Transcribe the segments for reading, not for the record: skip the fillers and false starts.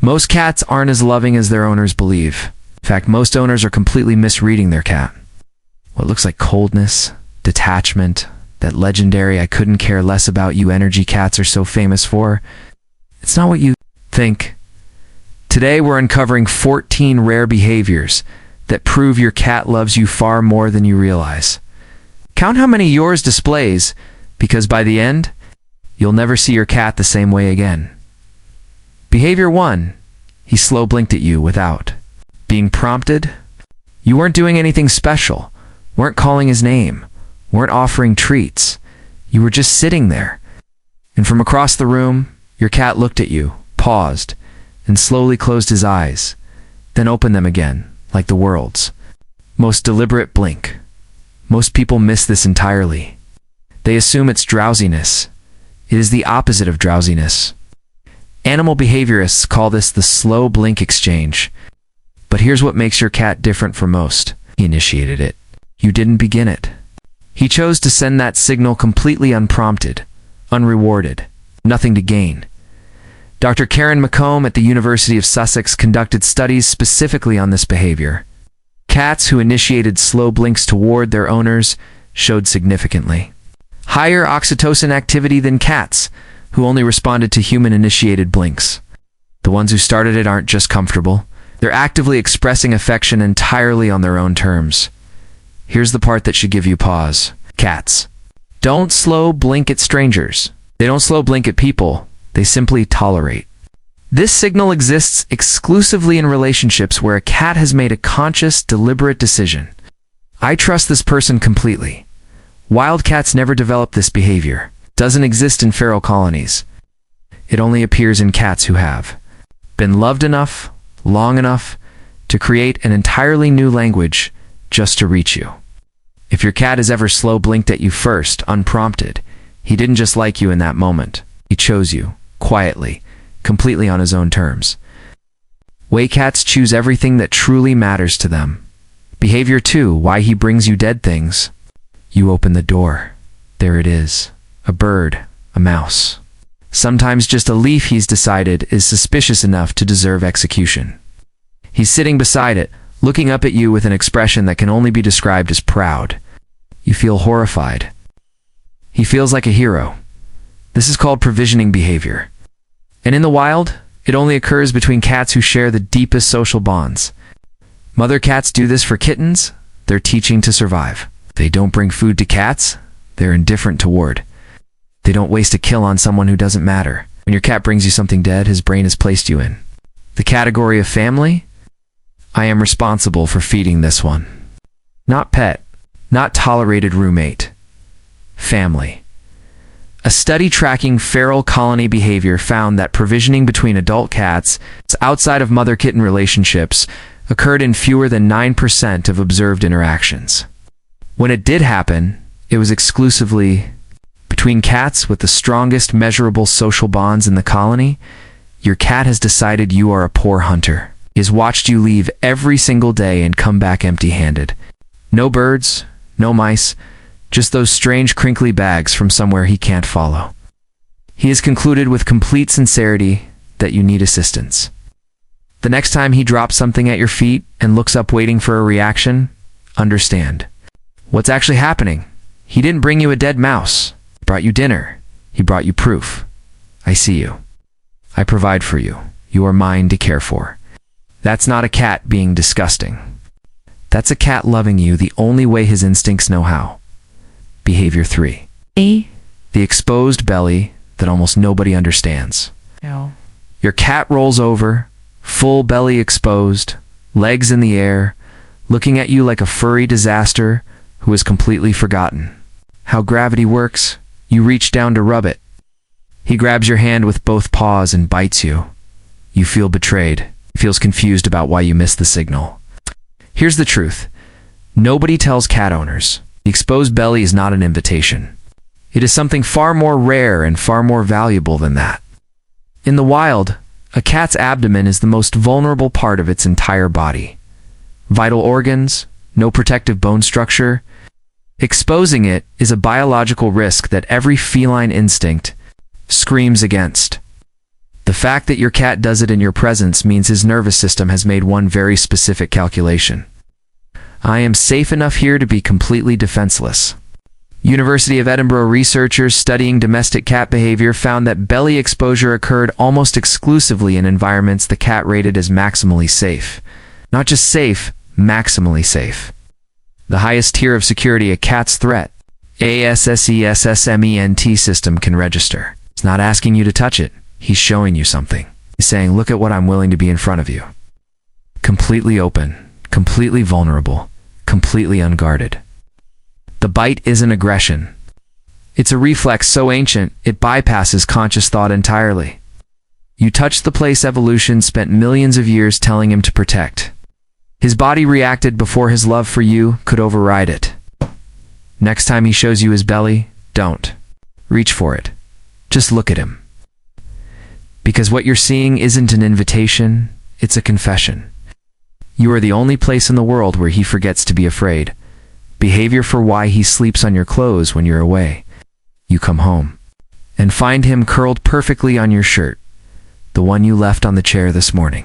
Most cats aren't as loving as their owners believe. In fact, most owners are completely misreading their cat. What looks like coldness, detachment, that legendary "I couldn't care less about you" energy cats are so famous for, it's not what you think. Today we're uncovering 14 rare behaviors that prove your cat loves you far more than you realize. Count how many yours displays, because by the end, you'll never see your cat the same way again. Behavior 1. He slow blinked at you without being prompted. You weren't doing anything special, weren't calling his name, weren't offering treats. You were just sitting there. And from across the room, your cat looked at you, paused, and slowly closed his eyes, then opened them again, like the world's most deliberate blink. Most people miss this entirely. They assume it's drowsiness. It is the opposite of drowsiness. Animal behaviorists call this the slow blink exchange. But here's what makes your cat different from most. He initiated it. You didn't begin it. He chose to send that signal completely unprompted, unrewarded, nothing to gain. Dr. Karen McComb at the University of Sussex conducted studies specifically on this behavior. Cats who initiated slow blinks toward their owners showed significantly higher oxytocin activity than cats who only responded to human-initiated blinks. The ones who started it aren't just comfortable. They're actively expressing affection entirely on their own terms. Here's the part that should give you pause. Cats don't slow blink at strangers. They don't slow blink at people. They simply tolerate. This signal exists exclusively in relationships where a cat has made a conscious, deliberate decision. I trust this person completely. Wild cats never develop this behavior. It doesn't exist in feral colonies. It only appears in cats who have been loved enough, long enough, to create an entirely new language just to reach you. If your cat has ever slow blinked at you first, unprompted, he didn't just like you in that moment. He chose you, quietly, completely on his own terms. Way cats choose everything that truly matters to them. Behavior 2, why he brings you dead things. You open the door. There it is. A bird, a mouse. Sometimes just a leaf he's decided is suspicious enough to deserve execution. He's sitting beside it, looking up at you with an expression that can only be described as proud. You feel horrified. He feels like a hero. This is called provisioning behavior. And in the wild, it only occurs between cats who share the deepest social bonds. Mother cats do this for kittens. They're teaching to survive. They don't bring food to cats. They're indifferent toward. They don't waste a kill on someone who doesn't matter. When your cat brings you something dead, his brain has placed you in the category of family. I am responsible for feeding this one. Not pet, not tolerated roommate. Family. A study tracking feral colony behavior found that provisioning between adult cats outside of mother-kitten relationships occurred in fewer than 9% of observed interactions. When it did happen, it was exclusively between cats with the strongest measurable social bonds in the colony. Your cat has decided you are a poor hunter. He has watched you leave every single day and come back empty-handed. No birds, no mice, just those strange crinkly bags from somewhere he can't follow. He has concluded with complete sincerity that you need assistance. The next time he drops something at your feet and looks up waiting for a reaction, understand. What's actually happening? He didn't bring you a dead mouse. He brought you dinner. He brought you proof. I see you. I provide for you. You are mine to care for. That's not a cat being disgusting. That's a cat loving you the only way his instincts know how. Behavior 3. The exposed belly that almost nobody understands. No. Your cat rolls over, full belly exposed, legs in the air, looking at you like a furry disaster who has completely forgotten how gravity works. You reach down to rub it. He grabs your hand with both paws and bites you. You feel betrayed. He feels confused about why you missed the signal. Here's the truth. Nobody tells cat owners. The exposed belly is not an invitation. It is something far more rare and far more valuable than that. In the wild, a cat's abdomen is the most vulnerable part of its entire body. Vital organs, no protective bone structure. Exposing it is a biological risk that every feline instinct screams against. The fact that your cat does it in your presence means his nervous system has made one very specific calculation. I am safe enough here to be completely defenseless. University of Edinburgh researchers studying domestic cat behavior found that belly exposure occurred almost exclusively in environments the cat rated as maximally safe. Not just safe, maximally safe. The highest tier of security a cat's threat, ASSESSMENT system can register. It's not asking you to touch it. He's showing you something. He's saying, look at what I'm willing to be in front of you. Completely open, completely vulnerable, completely unguarded. The bite isn't aggression. It's a reflex so ancient, it bypasses conscious thought entirely. You touched the place evolution spent millions of years telling him to protect. His body reacted before his love for you could override it. Next time he shows you his belly, don't reach for it. Just look at him. Because what you're seeing isn't an invitation, it's a confession. You are the only place in the world where he forgets to be afraid. Behavior for why he sleeps on your clothes when you're away. You come home and find him curled perfectly on your shirt, the one you left on the chair this morning.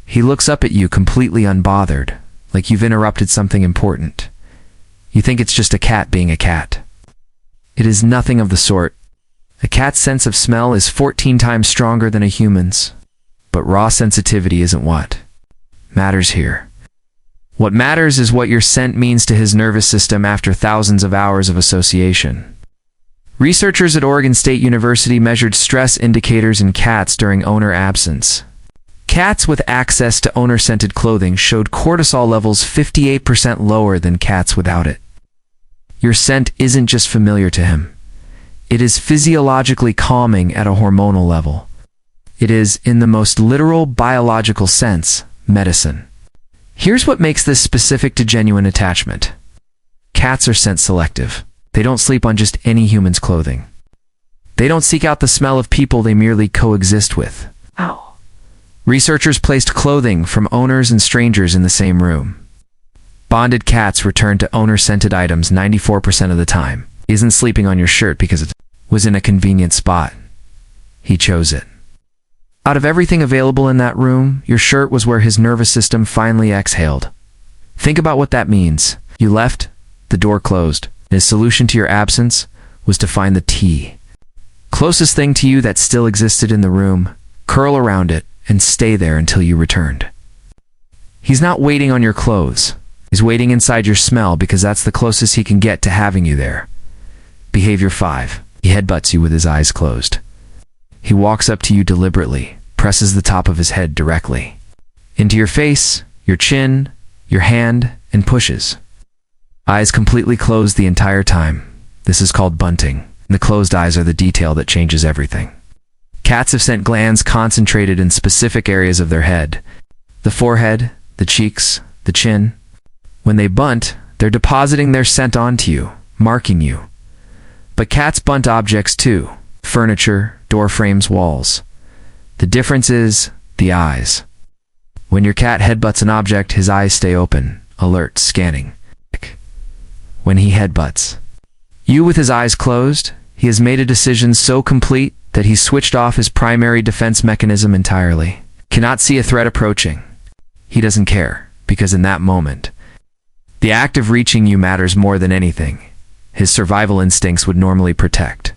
He looks up at you completely unbothered, like you've interrupted something important. You think it's just a cat being a cat. It is nothing of the sort. A cat's sense of smell is 14 times stronger than a human's. But raw sensitivity isn't what matters here. What matters is what your scent means to his nervous system after thousands of hours of association. Researchers at Oregon State University measured stress indicators in cats during owner absence. Cats with access to owner-scented clothing showed cortisol levels 58% lower than cats without it. Your scent isn't just familiar to him. It is physiologically calming at a hormonal level. It is, in the most literal biological sense, medicine. Here's what makes this specific to genuine attachment. Cats are scent selective. They don't sleep on just any human's clothing. They don't seek out the smell of people they merely coexist with. Ow. Researchers placed clothing from owners and strangers in the same room. Bonded cats returned to owner-scented items 94% of the time. He isn't sleeping on your shirt because it was in a convenient spot. He chose it. Out of everything available in that room, your shirt was where his nervous system finally exhaled. Think about what that means. You left, the door closed. His solution to your absence was to find the tea. Closest thing to you that still existed in the room, curl around it, and stay there until you returned. He's not waiting on your clothes. He's waiting inside your smell because that's the closest he can get to having you there. Behavior 5. He headbutts you with his eyes closed. He walks up to you deliberately, presses the top of his head directly into your face, your chin, your hand, and pushes. Eyes completely closed the entire time. This is called bunting. The closed eyes are the detail that changes everything. Cats have scent glands concentrated in specific areas of their head. The forehead, the cheeks, the chin. When they bunt, they're depositing their scent onto you, marking you. But cats bunt objects too. Furniture, door frames, walls. The difference is the eyes. When your cat headbutts an object, his eyes stay open, alert, scanning. When he headbutts you with his eyes closed, he has made a decision so complete that he's switched off his primary defense mechanism entirely. Cannot see a threat approaching. He doesn't care, because in that moment, the act of reaching you matters more than anything. His survival instincts would normally protect.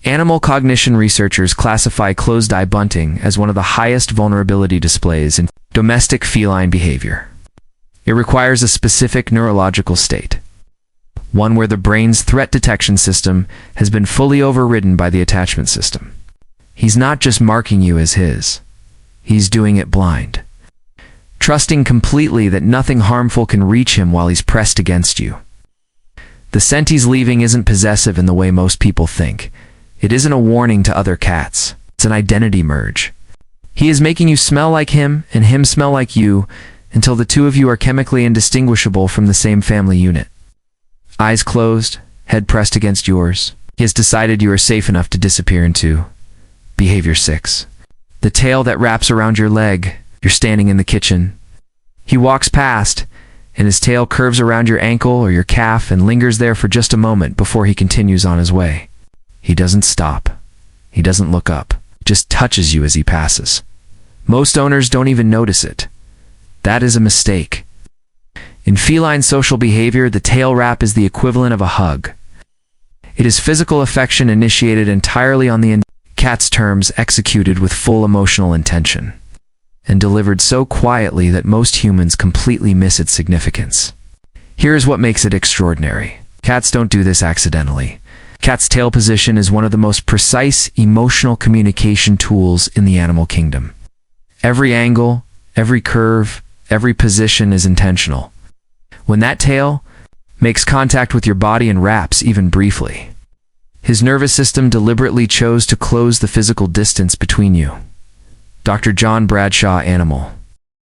Animal cognition researchers classify closed-eye bunting as one of the highest vulnerability displays in domestic feline behavior. It requires a specific neurological state, one where the brain's threat detection system has been fully overridden by the attachment system. He's not just marking you as his. He's doing it blind, trusting completely that nothing harmful can reach him while he's pressed against you. The scent he's leaving isn't possessive in the way most people think. It isn't a warning to other cats. It's an identity merge. He is making you smell like him and him smell like you until the two of you are chemically indistinguishable from the same family unit. Eyes closed, head pressed against yours. He has decided you are safe enough to disappear into behavior 6. The tail that wraps around your leg. You're standing in the kitchen. He walks past, and his tail curves around your ankle or your calf and lingers there for just a moment before he continues on his way. He doesn't stop. He doesn't look up. just touches you as he passes. Most owners don't even notice it. That is a mistake. In feline social behavior, the tail wrap is the equivalent of a hug. It is physical affection initiated entirely on the cat's terms, executed with full emotional intention, and delivered so quietly that most humans completely miss its significance. Here is what makes it extraordinary. Cats don't do this accidentally. Cat's tail position is one of the most precise emotional communication tools in the animal kingdom. Every angle, every curve, every position is intentional. When that tail makes contact with your body and wraps even briefly, his nervous system deliberately chose to close the physical distance between you. Dr. John Bradshaw, Animal.